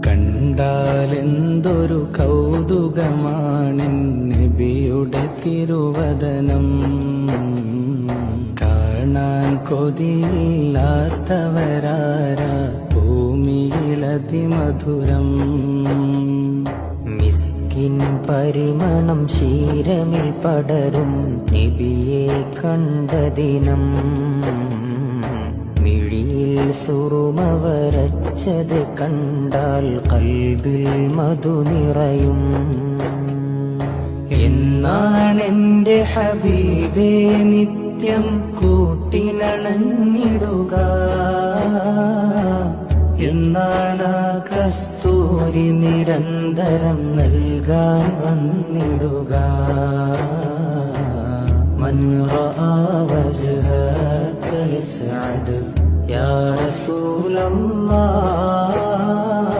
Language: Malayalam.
കണ്ടാലെന്തൊരു കൗതുകമാണെൻ നബിയുടെ തിരുവദനം. കാണാൻ കൊതിയില്ലാത്തവരാരാ ഭൂമിയിലതിമധുരം. മിസ്കിൻ പരിമണം ശീരമിൽ പടരും നബിയെ കണ്ട ദിനം. മിഴിയിൽ സുറുമ വരച്ചത് കണ്ടാൽ കൽബിൽ മധു നിറയും. എന്നാണെന്റെ ഹബീബേ നിത്യം കൂട്ടിനണഞ്ഞിടുക. എന്നാണ് കസ്തൂരി നിരന്തരം നൽകാൻ വന്നിടുക. മൻ റആ വജ്ഹക യസ്അദ് യാ റസൂലല്ലാഹ്.